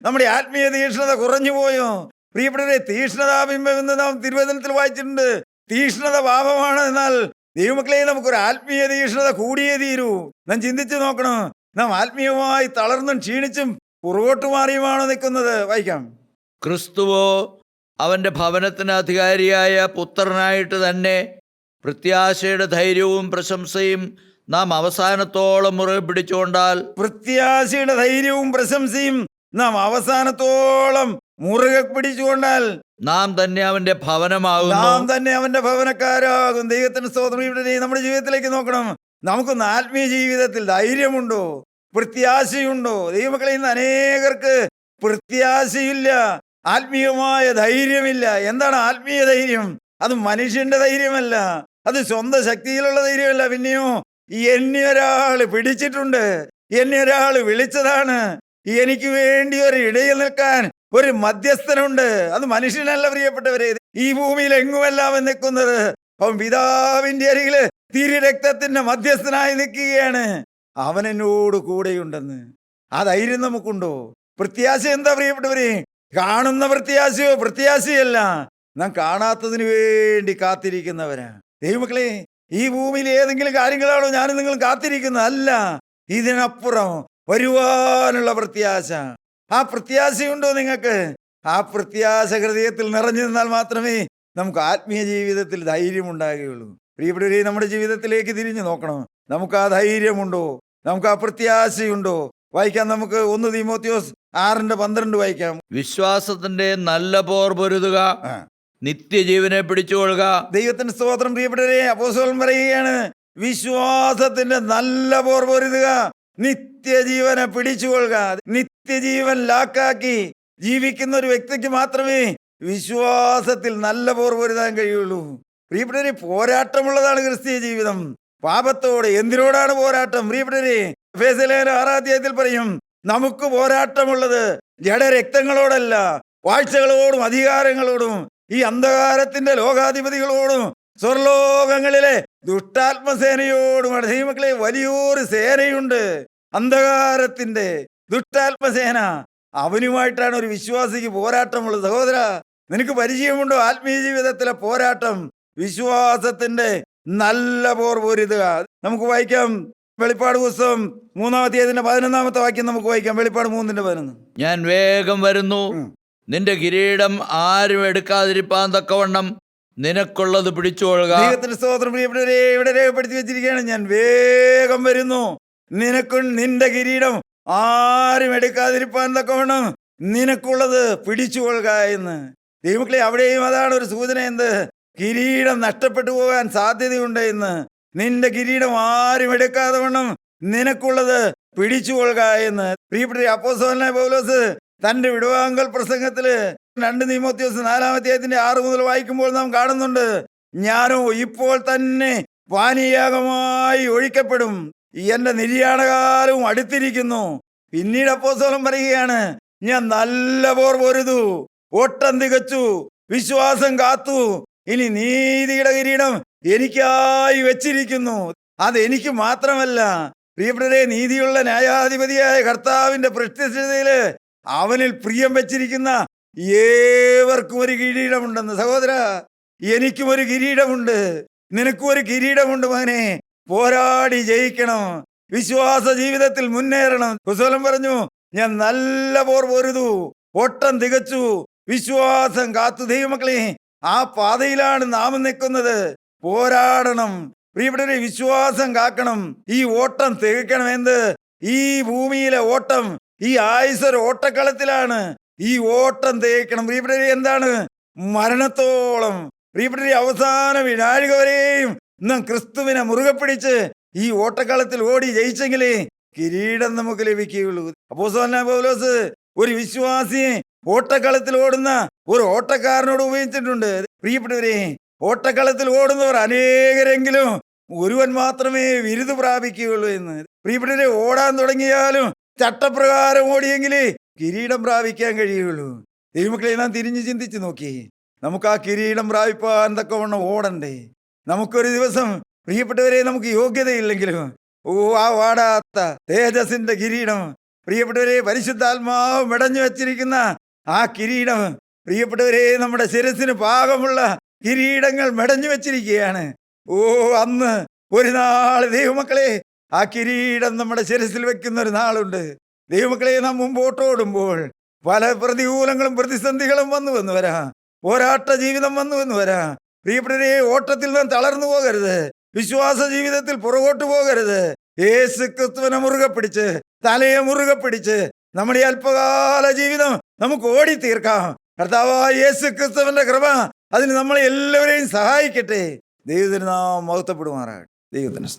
നമ്മുടെ ആത്മീയ തീഷ്ണത കുറഞ്ഞു പോയോ? പ്രിയപ്പെട്ടവരെ, തീഷ്ണതാബിംബം എന്ന് നാം തിരുവചനത്തിൽ വായിച്ചിട്ടുണ്ട്. തീഷ്ണത പാപമാണ്. എന്നാൽ ദൈവമക്കളെ, നമുക്കൊരു ആത്മീയ തീഷ്ണത കൂടിയേ തീരൂ. നാം ചിന്തിച്ചു നോക്കണം. നാം ആത്മീയമായി തളർന്നും ക്ഷീണിച്ചും പുറകോട്ട് മാറിയുമാണോ നിൽക്കുന്നത്? വായിക്കാം. ക്രിസ്തുവോ അവൻ്റെ ഭവനത്തിന് അധികാരിയായ പുത്രനായിട്ട് തന്നെ പ്രത്യാശയുടെ ധൈര്യവും പ്രശംസയും നാം അവസാനത്തോളം മുറുകെ പിടിച്ചുകൊണ്ടാൽ, പ്രത്യാശയുടെ ധൈര്യവും പ്രശംസയും നാം അവസാനത്തോളം മുറുകെ പിടിച്ചുകൊണ്ടാൽ നാം തന്നെ അവന്റെ ഭവനമാകുന്നു. നാം തന്നെ അവന്റെ ഭവനക്കാരാകും. ദൈവത്തിന് സ്തോത്രം. ഇവിടെ നമ്മുടെ ജീവിതത്തിലേക്ക് നോക്കണം. നമുക്കൊന്ന് ആത്മീയ ജീവിതത്തിൽ ധൈര്യമുണ്ടോ? പ്രത്യാശയുണ്ടോ? ദൈവമക്കളെ, ഇന്ന് അനേകർക്ക് പ്രത്യാശയില്ല, ആത്മീയമായ ധൈര്യമില്ല. എന്താണ് ആത്മീയ ധൈര്യം? അത് മനുഷ്യന്റെ ധൈര്യമല്ല, അത് സ്വന്തം ശക്തിയിലുള്ള ധൈര്യമല്ല. പിന്നെയോ, എന്നെ ഒരാൾ പിടിച്ചിട്ടുണ്ട്, എന്നെ ഒരാൾ വിളിച്ചതാണ്, എനിക്ക് വേണ്ടി ഒരു ഇടയിൽ നിൽക്കാൻ ഒരു മധ്യസ്ഥനുണ്ട്. അത് മനുഷ്യനല്ല പ്രിയപ്പെട്ടവരെ, ഈ ഭൂമിയിൽ എങ്ങുമല്ല അവൻ നിൽക്കുന്നത്. അവൻ പിതാവിന്റെ അരികില് തിരുരക്തത്തിന്റെ മധ്യസ്ഥനായി നിൽക്കുകയാണ്. അവൻ എന്നോട് കൂടെയുണ്ടെന്ന്. ആ ധൈര്യം നമുക്കുണ്ടോ? പ്രത്യാശ എന്താ പ്രിയപ്പെട്ടവരെ? കാണുന്ന പ്രത്യാശയോ? പ്രത്യാശയല്ല, നാം കാണാത്തതിനു വേണ്ടി കാത്തിരിക്കുന്നവരാ. ദൈവമക്കളെ, ഈ ഭൂമിയിൽ ഏതെങ്കിലും കാര്യങ്ങളാണോ ഞാനും നിങ്ങൾ കാത്തിരിക്കുന്നത്? അല്ല, ഇതിനപ്പുറം വരുവാനുള്ള പ്രത്യാശ. ആ പ്രത്യാശയുണ്ടോ നിങ്ങൾക്ക്? ആ പ്രത്യാശ ഹൃദയത്തിൽ നിറഞ്ഞു നിന്നാൽ മാത്രമേ നമുക്ക് ആത്മീയ ജീവിതത്തിൽ ധൈര്യം ഉണ്ടാകുകയുള്ളൂ. പ്രിയപ്പെട്ടവരെ, നമ്മുടെ ജീവിതത്തിലേക്ക് തിരിഞ്ഞു നോക്കണം. നമുക്ക് ആ ധൈര്യമുണ്ടോ? നമുക്ക് ആ പ്രത്യാശയുണ്ടോ? വായിക്കാം, നമുക്ക് 1 തീമോഥെയോസ് 6:12 വായിക്കാം. വിശ്വാസത്തിന്റെ നല്ല പോർ പൊരുതുക, നിത്യജീവനെ പിടിച്ചുകൊള്ളുക. ദൈവത്തിന്റെ സ്തോത്രം. പ്രിയപ്പെട്ടവരെ, അപ്പോസ്തലൻ പറയുകയാണ്, വിശ്വാസത്തിന്റെ നല്ല പോർ പൊരുതുക, നിത്യജീവനെ പിടിച്ചുകൊള്ളുക. നിത്യജീവൻ ലാക്കാക്കി ജീവിക്കുന്ന ഒരു വ്യക്തിക്ക് മാത്രമേ വിശ്വാസത്തിൽ നല്ല പോർ പൊരുതാൻ കഴിയുള്ളൂ. പ്രിയപ്പെട്ടവരെ, പോരാട്ടമുള്ളതാണ് ക്രിസ്തീയ ജീവിതം. പാപത്തോട് എന്തിനോടാണ് പോരാട്ടം? പ്രിയപ്പെട്ടവരെ, എഫേസ്യലേഖനം 6-ാം അധ്യായത്തിൽ പറയും, നമുക്ക് പോരാട്ടമുള്ളത് ജഡരക്തങ്ങളോടല്ല, വാഴ്ചകളോടും അധികാരങ്ങളോടും ഈ അന്ധകാരത്തിന്റെ ലോകാധിപതികളോടും സ്വർലോകങ്ങളിലെ ദുഷ്ടാത്മസേനയോടുമാണ്. ദൈവമക്കളെ, വലിയൊരു സേനയുണ്ട്, അന്ധകാരത്തിന്റെ ദുഷ്ടാത്മസേന. അവനുമായിട്ടാണ് ഒരു വിശ്വാസിക്ക് പോരാട്ടമുള്ളത്. സഹോദര, നിനക്ക് പരിചയമുണ്ടോ ആത്മീയ ജീവിതത്തിലെ പോരാട്ടം? വിശ്വാസത്തിന്റെ നല്ല പോർ പൊരുതുക. നമുക്ക് വായിക്കാം, വെളിപ്പാട് പുസ്തകം 3-ാം അധ്യായത്തിന്റെ 11-ാമത്തെ വാക്യം നമുക്ക് വായിക്കാം. വെളിപ്പാട് 3:11. ഞാൻ വേഗം വരുന്നു, നിന്റെ കിരീടം ആരും എടുക്കാതിരിപ്പാൻ തക്കവണ്ണം നിനക്കുള്ളത് പിടിച്ചുകൊള്ളുക. ദൈവത്തിന്റെ സ്തോത്രം. പ്രിയപ്പെട്ടവരെ, ഇവിടെ രേഖപ്പെടുത്തി വെച്ചിരിക്കുകയാണ്, ഞാൻ വേഗം വരുന്നു, നിനക്കും നിന്റെ കിരീടം ആരും എടുക്കാതിരിപ്പാൻ തക്കവണ്ണം നിനക്കുള്ളത് പിടിച്ചുകൊള്ളുക എന്ന്. ദൈവമക്കളെ, അവിടെയും അതാണ് ഒരു സൂചന. എന്ത്? കിരീടം നഷ്ടപ്പെട്ടു പോകാൻ സാധ്യതയുണ്ട് എന്ന്. നിന്റെ കിരീടം ആരും എടുക്കാതെ വണ്ണം നിനക്കുള്ളത് പിടിച്ചുകൊള്ളുക എന്ന്. പ്രിയപ്പെട്ട അപ്പോസ്തലനായ പൗലോസ് തന്റെ വിടുവാങ്കൽ പ്രസംഗത്തില് 2 തീമോഥെയോസ് 4-ാം അധ്യായത്തിന്റെ 6 മുതൽ വായിക്കുമ്പോൾ നാം കാണുന്നുണ്ട്, ഞാനോ ഇപ്പോൾ തന്നെ പാനീയാഗമായി ഒഴിക്കപ്പെടും, എന്റെ നിര്യാണകാലവും അടുത്തിരിക്കുന്നു. പിന്നീട് അപ്പോസ്തലൻ പറയുകയാണ്, ഞാൻ നല്ല പോർ പൊരുതു, ഓട്ടം തികച്ചു, വിശ്വാസം കാത്തു, ഇനി നീതിയുടെ കിരീടം എനിക്കായി വെച്ചിരിക്കുന്നു. അതെനിക്ക് മാത്രമല്ല, പ്രിയപ്പെട്ടവരെ, നീതിയുള്ള ന്യായാധിപതിയായ കർത്താവിന്റെ പ്രത്യക്ഷതയില് അവനിൽ പ്രിയം വെച്ചിരിക്കുന്ന ഏവർക്കും ഒരു കിരീടമുണ്ടെന്ന്. സഹോദര, എനിക്കും ഒരു കിരീടമുണ്ട്, നിനക്കും ഒരു കിരീടമുണ്ട്. മകനെ, പോരാടി ജയിക്കണം, വിശ്വാസ ജീവിതത്തിൽ മുന്നേറണം. അപ്പോസ്തലൻ പറഞ്ഞു, ഞാൻ നല്ല പോർ പൊരുതു, ഓട്ടം തികച്ചു, വിശ്വാസം കാത്തു. ദൈവമക്കളെ, ആ പാതയിലാണ് നാം നിൽക്കുന്നത്. പോരാടണം പ്രിയപ്പെട്ടവരെ, വിശ്വാസം കാക്കണം, ഈ ഓട്ടം തികക്കണം. എന്ത്? ഈ ഭൂമിയിലെ ഓട്ടം, ഈ ആയുസ്സൊരു ഓട്ടക്കളത്തിലാണ്. ഈ ഓട്ടം തികക്കണം പ്രിയപ്പെട്ടവരെ. എന്താണ്? മരണത്തോളം. പ്രിയപ്പെട്ടവരെ, അവസാന വിനാഴിക വരെയും നാം ക്രിസ്തുവിനെ മുറുകെ പിടിച്ച് ഈ ഓട്ടക്കളത്തിൽ ഓടി ജയിച്ചെങ്കിലേ കിരീടം നമുക്ക് ലഭിക്കുകയുള്ളൂ. അപ്പോസ്തലനായ പൗലോസ് ഒരു വിശ്വാസിയെ ഓട്ടക്കളത്തിൽ ഓടുന്ന ഒരു ഓട്ടക്കാരനോട് ഉപയോഗിച്ചിട്ടുണ്ട്. പ്രിയപ്പെട്ടവരെ, ഓട്ടക്കളത്തിൽ ഓടുന്നവർ അനേകരെങ്കിലും ഒരുവൻ മാത്രമേ ബിരുദം പ്രാപിക്കുകയുള്ളൂ എന്ന്. പ്രിയപ്പെട്ടവരെ, ഓടാൻ തുടങ്ങിയാലും ചട്ടപ്രകാരം ഓടിയെങ്കിലേ കിരീടം പ്രാപിക്കാൻ കഴിയുള്ളൂ. ദൈവമക്കളെ, നാം തിരിഞ്ഞു ചിന്തിച്ചു നോക്കി, നമുക്ക് ആ കിരീടം പ്രാപിപ്പാൻ തക്കവണ്ണം ഓടണ്ടേ? നമുക്കൊരു ദിവസം പ്രിയപ്പെട്ടവരെ, നമുക്ക് യോഗ്യതയില്ലെങ്കിലും ആ വാടാത്ത തേജസിന്റെ കിരീടം, പ്രിയപ്പെട്ടവരെ, പരിശുദ്ധാത്മാവ് മെടഞ്ഞു വച്ചിരിക്കുന്ന ആ കിരീടം, പ്രിയപ്പെട്ടവരെ, നമ്മുടെ ശിരസിന് പാകമുള്ള കിരീടങ്ങൾ മെടഞ്ഞു വച്ചിരിക്കുകയാണ്. അന്ന് ഒരു നാൾ ദൈവമക്കളെ, ആ കിരീടം നമ്മുടെ ശിരസിൽ വെക്കുന്ന ഒരു നാളുണ്ട്. ദൈവമക്കളെ, നാം മുമ്പോട്ടോടുമ്പോൾ പല പ്രതികൂലങ്ങളും പ്രതിസന്ധികളും വന്നു വരാം, പോരാട്ട ജീവിതം വന്നു വരാം. പ്രിയപ്പെട്ടവരെ, ഓട്ടത്തിൽ നാം തളർന്നു പോകരുത്, വിശ്വാസ ജീവിതത്തിൽ പുറകോട്ട് പോകരുത്. യേശു ക്രിസ്തുവിനെ മുറുകെ പിടിച്ച്, തലയെ മുറുകെ പിടിച്ച് നമ്മുടെ അല്പകാല ജീവിതം നമുക്ക് ഓടി തീർക്കാം. കർത്താവായ യേശു ക്രിസ്തുവിന്റെ കൃപ അതിന് നമ്മളെ എല്ലാവരെയും സഹായിക്കട്ടെ. ദൈവത്തിന് നാം മഹത്വപ്പെടുമാറാകട്ടെ. ദൈവത്തിന്